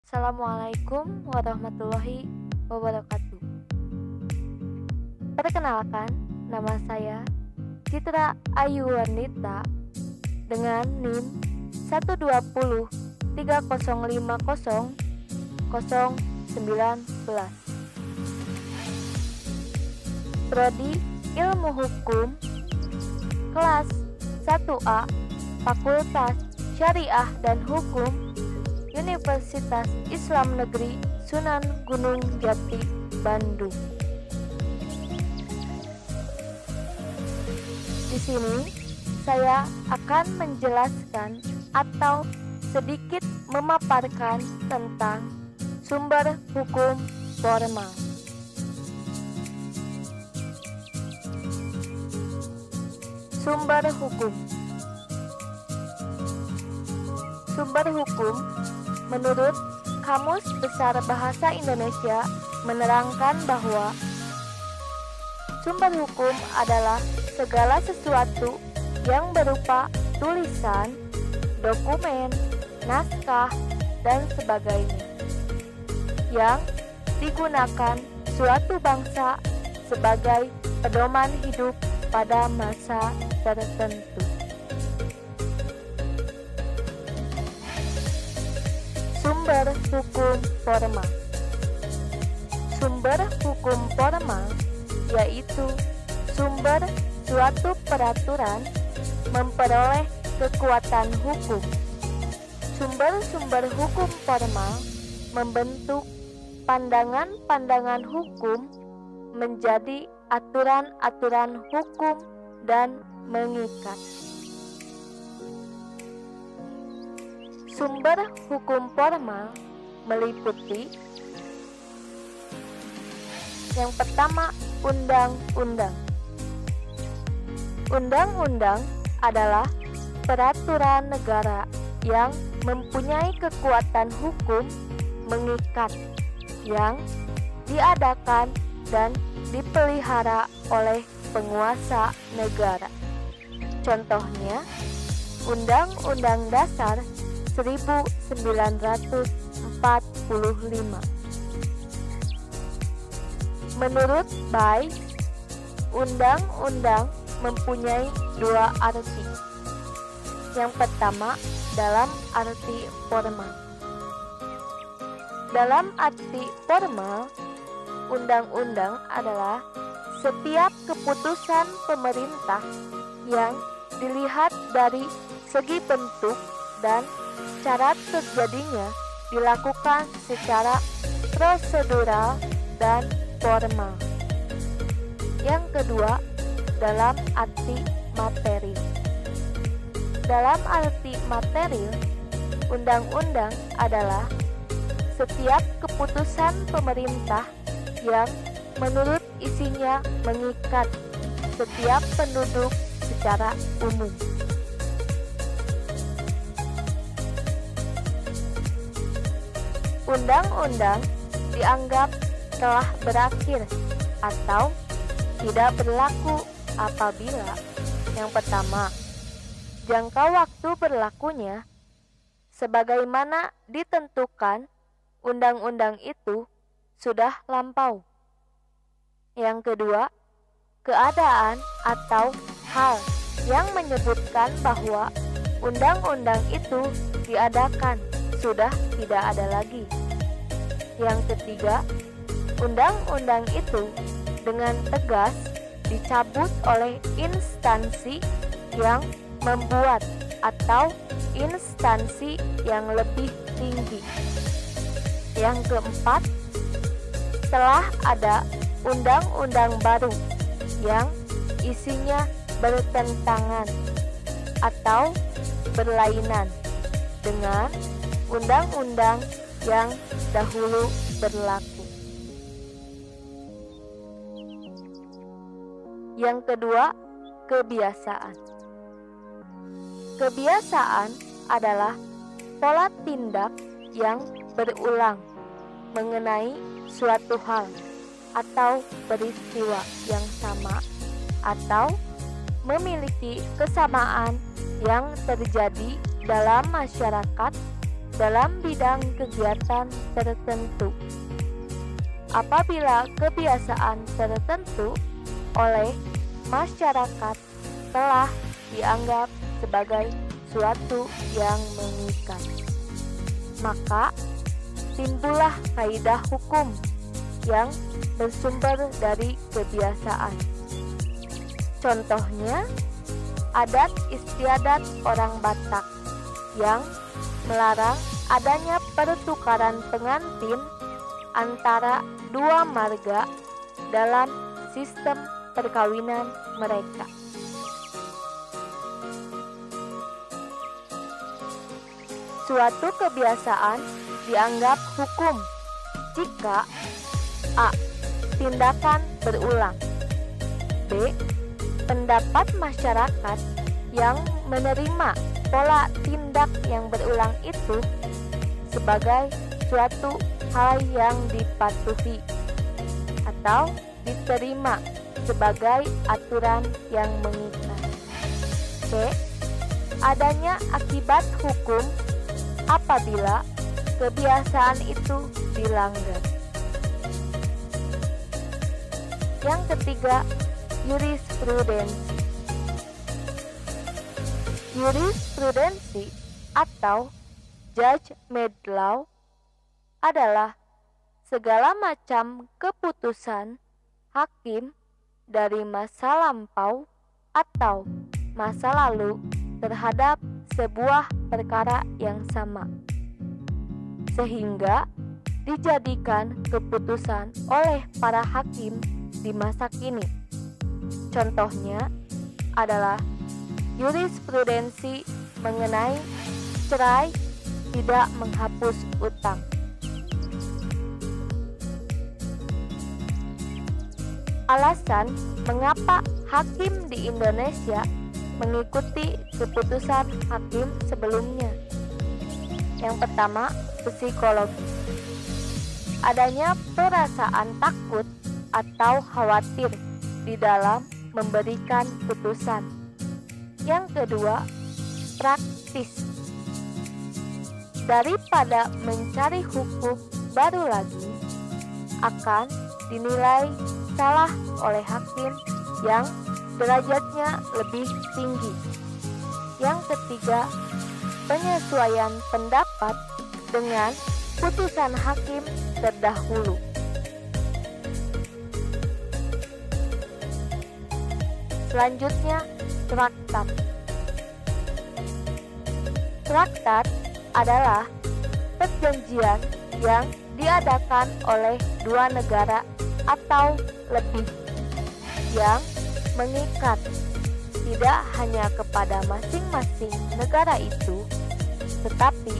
Assalamualaikum warahmatullahi wabarakatuh. Perkenalkan, nama saya Citra Ayu Wanita dengan NIM 120305019. Prodi Ilmu Hukum, kelas 1A, Fakultas Syariah dan Hukum, Universitas Islam Negeri Sunan Gunung Jati, Bandung. Di sini saya akan menjelaskan atau sedikit memaparkan tentang sumber hukum formal. Sumber hukum. Sumber hukum menurut Kamus Besar Bahasa Indonesia menerangkan bahwa sumber hukum adalah segala sesuatu yang berupa tulisan, dokumen, naskah, dan sebagainya yang digunakan suatu bangsa sebagai pedoman hidup pada masa tertentu. Sumber hukum formal. Sumber hukum formal yaitu sumber suatu peraturan memperoleh kekuatan hukum. Sumber-sumber hukum formal membentuk pandangan-pandangan hukum menjadi aturan-aturan hukum dan mengikat. Sumber hukum formal meliputi yang pertama, undang-undang. Undang-undang adalah peraturan negara yang mempunyai kekuatan hukum mengikat yang diadakan dan dipelihara oleh penguasa negara. Contohnya, Undang-Undang Dasar 1945. Menurut Bay, undang-undang mempunyai dua arti. Yang pertama, dalam arti formal. Dalam arti formal, undang-undang adalah setiap keputusan pemerintah yang dilihat dari segi bentuk dan cara terjadinya dilakukan secara prosedural dan formal. Yang kedua, dalam arti materi. Dalam arti materi, undang-undang adalah setiap keputusan pemerintah yang menurut isinya mengikat setiap penduduk secara umum. Undang-undang dianggap telah berakhir atau tidak berlaku apabila yang pertama, jangka waktu berlakunya sebagaimana ditentukan undang-undang itu sudah lampau. Yang kedua, keadaan atau hal yang menyebutkan bahwa undang-undang itu diadakan sudah tidak ada lagi. Yang ketiga, undang-undang itu dengan tegas dicabut oleh instansi yang membuat atau instansi yang lebih tinggi. Yang keempat, telah ada undang-undang baru yang isinya bertentangan atau berlainan dengan undang-undang yang dahulu berlaku. Yang kedua, kebiasaan. Kebiasaan adalah pola tindak yang berulang mengenai suatu hal atau peristiwa yang sama atau memiliki kesamaan yang terjadi dalam masyarakat dalam bidang kegiatan tertentu. Apabila kebiasaan tertentu oleh masyarakat telah dianggap sebagai suatu yang mengikat, maka timbullah kaidah hukum yang bersumber dari kebiasaan. Contohnya, adat istiadat orang Batak yang melarang adanya pertukaran pengantin antara dua marga dalam sistem perkawinan mereka. Suatu kebiasaan dianggap hukum jika a. tindakan berulang, b. pendapat masyarakat yang menerima pola tindak yang berulang itu sebagai suatu hal yang dipatuhi atau diterima sebagai aturan yang mengikat. C. adanya akibat hukum apabila kebiasaan itu dilanggar. Yang ketiga, jurisprudensi. Jurisprudensi atau judge-made law adalah segala macam keputusan hakim dari masa lampau atau masa lalu terhadap sebuah perkara yang sama, sehingga dijadikan keputusan oleh para hakim di masa kini. Contohnya adalah jurisprudensi mengenai cerai tidak menghapus utang. Alasan mengapa hakim di Indonesia mengikuti keputusan hakim sebelumnya. Yang pertama, psikologi. Adanya perasaan takut atau khawatir di dalam memberikan putusan. Yang kedua, praktis. Daripada mencari hukum baru lagi, akan dinilai salah oleh hakim yang derajatnya lebih tinggi. Yang ketiga, penyesuaian pendapat dengan putusan hakim terdahulu. Selanjutnya, traktat. Traktat adalah perjanjian yang diadakan oleh dua negara atau lebih yang mengikat tidak hanya kepada masing-masing negara itu, tetapi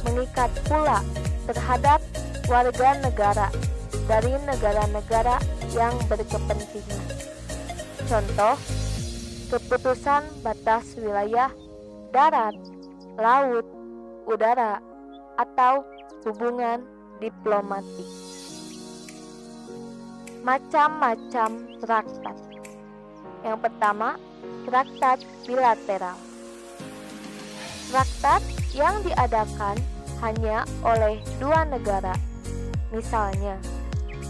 mengikat pula terhadap warga negara dari negara-negara yang berkepentingan. Contoh, keputusan batas wilayah darat, laut, udara, atau hubungan diplomatik. Macam-macam traktat. Yang pertama, traktat bilateral. Traktat yang diadakan hanya oleh dua negara. Misalnya,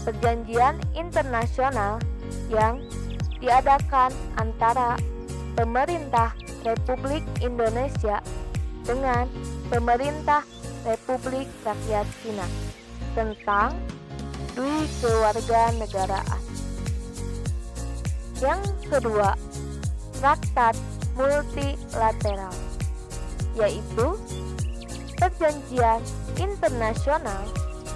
perjanjian internasional yang diadakan antara pemerintah Republik Indonesia dengan pemerintah Republik Rakyat Cina. tentang kewarganegaraan. Yang kedua, traktat multilateral, yaitu perjanjian internasional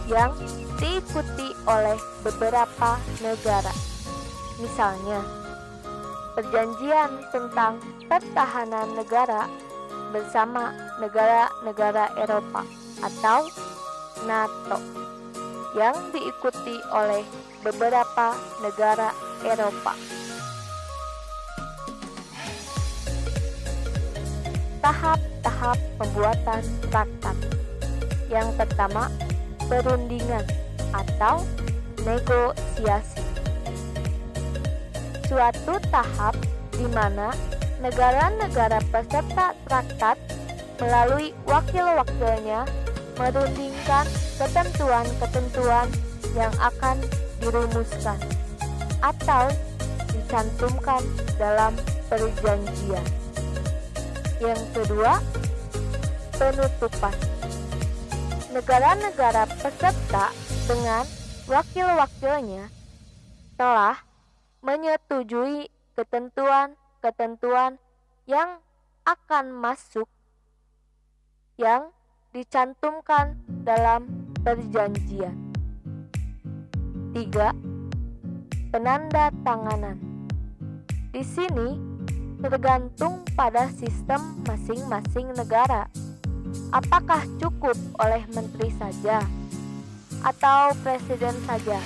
yang diikuti oleh beberapa negara. Misalnya, perjanjian tentang pertahanan negara bersama negara-negara Eropa atau NATO yang diikuti oleh beberapa negara Eropa. Tahap-tahap pembuatan traktat. Yang pertama, perundingan atau negosiasi. Suatu tahap di mana negara-negara peserta traktat melalui wakil-wakilnya merundingkan ketentuan-ketentuan yang akan dirumuskan atau dicantumkan dalam perjanjian. Yang kedua, penutupan. Negara-negara peserta dengan wakil-wakilnya telah menyetujui ketentuan-ketentuan yang akan masuk yang dicantumkan dalam perjanjian. 3. Penandatanganan. Di sini tergantung pada sistem masing-masing negara. Apakah cukup oleh menteri saja, atau presiden saja,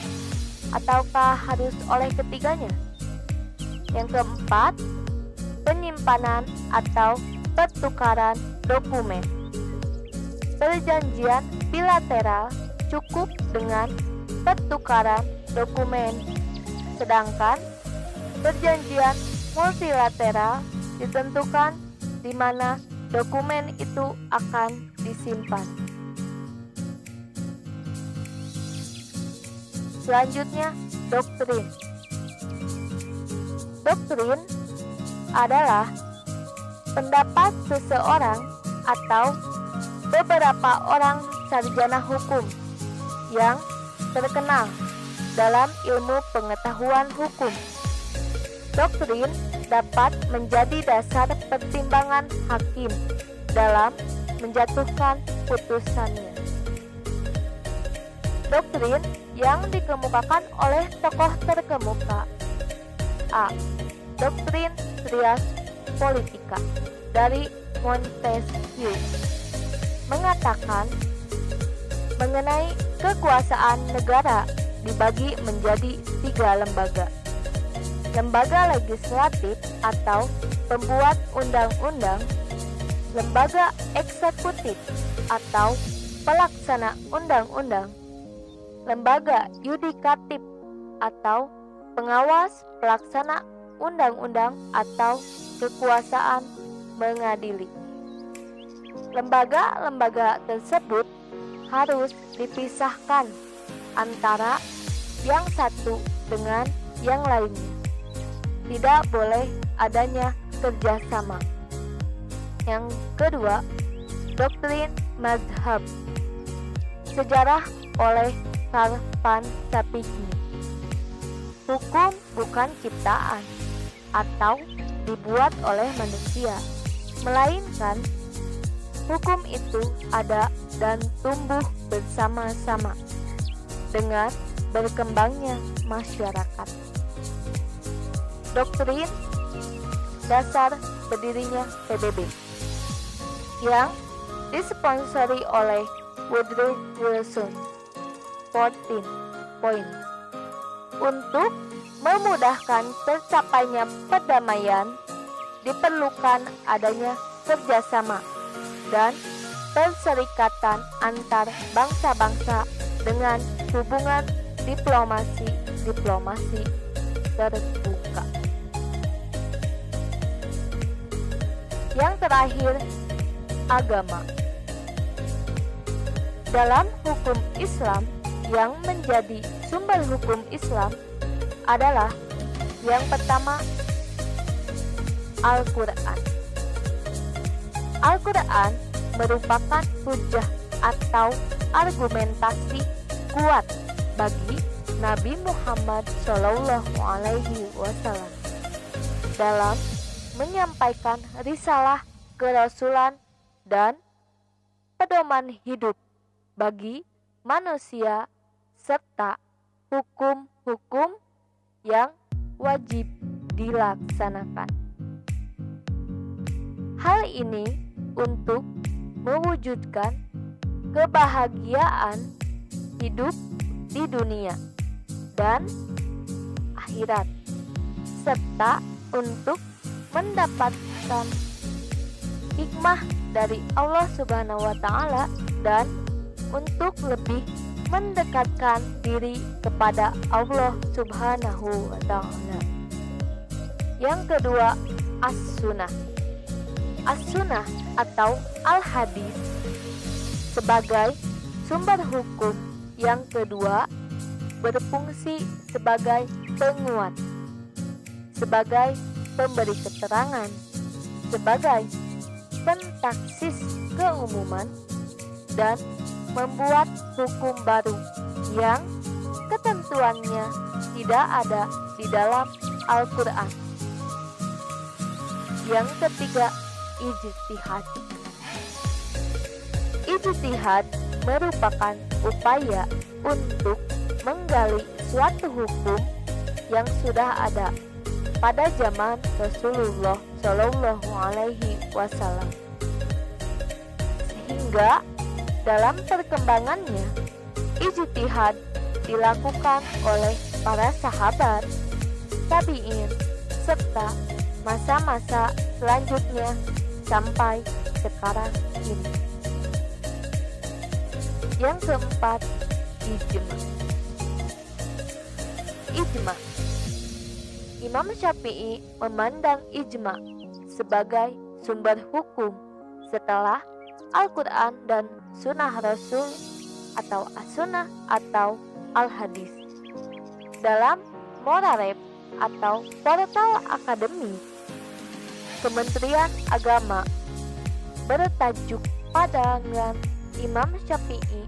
ataukah harus oleh ketiganya? Yang keempat, penyimpanan atau pertukaran dokumen. Perjanjian bilateral cukup dengan pertukaran dokumen, sedangkan perjanjian multilateral ditentukan di mana dokumen itu akan disimpan. Selanjutnya, doktrin. Doktrin adalah pendapat seseorang atau beberapa orang sarjana hukum yang terkenal dalam ilmu pengetahuan hukum. Doktrin dapat menjadi dasar pertimbangan hakim dalam menjatuhkan putusannya. Doktrin yang dikemukakan oleh tokoh terkemuka. A. Doktrin Trias Politica dari Montesquieu mengatakan mengenai kekuasaan negara dibagi menjadi 3 lembaga. Lembaga legislatif atau pembuat undang-undang, lembaga eksekutif atau pelaksana undang-undang, lembaga yudikatif atau pengawas pelaksana undang-undang atau kekuasaan mengadili. Lembaga-lembaga tersebut harus dipisahkan antara yang satu dengan yang lainnya. Tidak boleh adanya kerjasama. Yang kedua, doktrin mazhab. Sejarah oleh Karl van Sapigi. Hukum bukan ciptaan atau dibuat oleh manusia, melainkan hukum itu ada dan tumbuh bersama-sama dengan berkembangnya masyarakat. Doktrin dasar berdirinya PBB yang disponsori oleh Woodrow Wilson. 14 poin. Untuk memudahkan tercapainya perdamaian, diperlukan adanya kerjasama dan perserikatan antar bangsa-bangsa dengan hubungan diplomasi terbuka. Yang terakhir, agama. Dalam hukum Islam, yang menjadi sumber hukum Islam adalah yang pertama, Al-Quran. Al-Quran merupakan hujjah atau argumentasi kuat bagi Nabi Muhammad SAW dalam menyampaikan risalah kerasulan dan pedoman hidup bagi manusia serta hukum-hukum yang wajib dilaksanakan. Hal ini untuk mewujudkan kebahagiaan hidup di dunia dan akhirat, serta untuk mendapatkan hikmah dari Allah Subhanahu wa Ta'ala dan untuk lebih mendekatkan diri kepada Allah Subhanahu wa Ta'ala. Yang kedua, as-sunnah. As-sunnah atau al-hadis sebagai sumber hukum yang kedua berfungsi sebagai penguat, sebagai pemberi keterangan, sebagai pentaksis keumuman, dan membuat hukum baru yang ketentuannya tidak ada di dalam Al-Quran. Yang ketiga, ijtihad. Ijtihad merupakan upaya untuk menggali suatu hukum yang sudah ada pada zaman Rasulullah Shallallahu Alaihi Wasallam, sehingga dalam perkembangannya ijtihad dilakukan oleh para sahabat, tabi'in, serta masa-masa selanjutnya sampai sekarang ini. Yang keempat, ijma. Ijma. Imam Syafi'i memandang ijma sebagai sumber hukum setelah Al-Quran dan Sunnah Rasul atau as-sunnah atau al-hadis. Dalam Morareb atau portal akademik Kementerian Agama bertajuk Pandangan Imam Syafi'i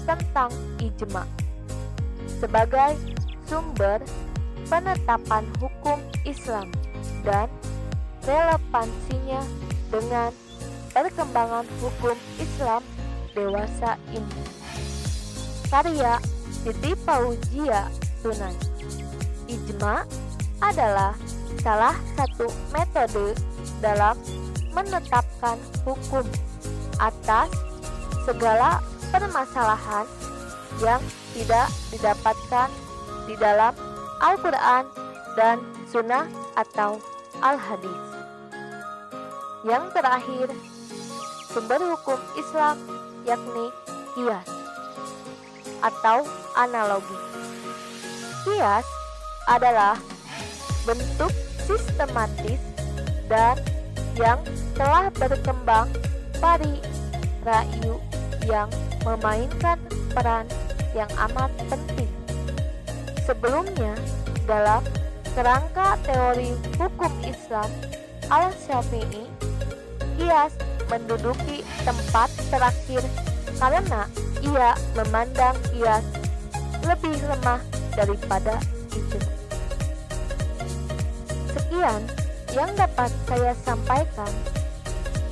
tentang ijma sebagai sumber penetapan hukum Islam dan relevansinya dengan perkembangan hukum Islam dewasa ini. Karya Siti Fauzia Tunai. Ijma adalah salah satu metode dalam menetapkan hukum atas segala permasalahan yang tidak didapatkan di dalam Al-Quran dan Sunnah atau Al-Hadis. Yang terakhir, sumber hukum Islam yakni qiyas atau analogi. Qiyas adalah bentuk sistematis dan yang telah berkembang pari rayu yang memainkan peran yang amat penting. Sebelumnya, dalam kerangka teori hukum Islam Al-Syafi'i, qiyas menduduki tempat terakhir karena ia memandang qiyas lebih lemah daripada ijma. Sekian yang dapat saya sampaikan.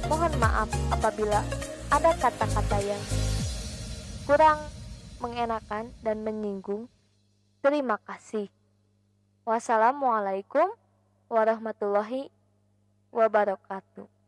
Mohon maaf apabila ada kata-kata yang kurang mengenakan dan menyinggung. Terima kasih. Wassalamualaikum warahmatullahi wabarakatuh.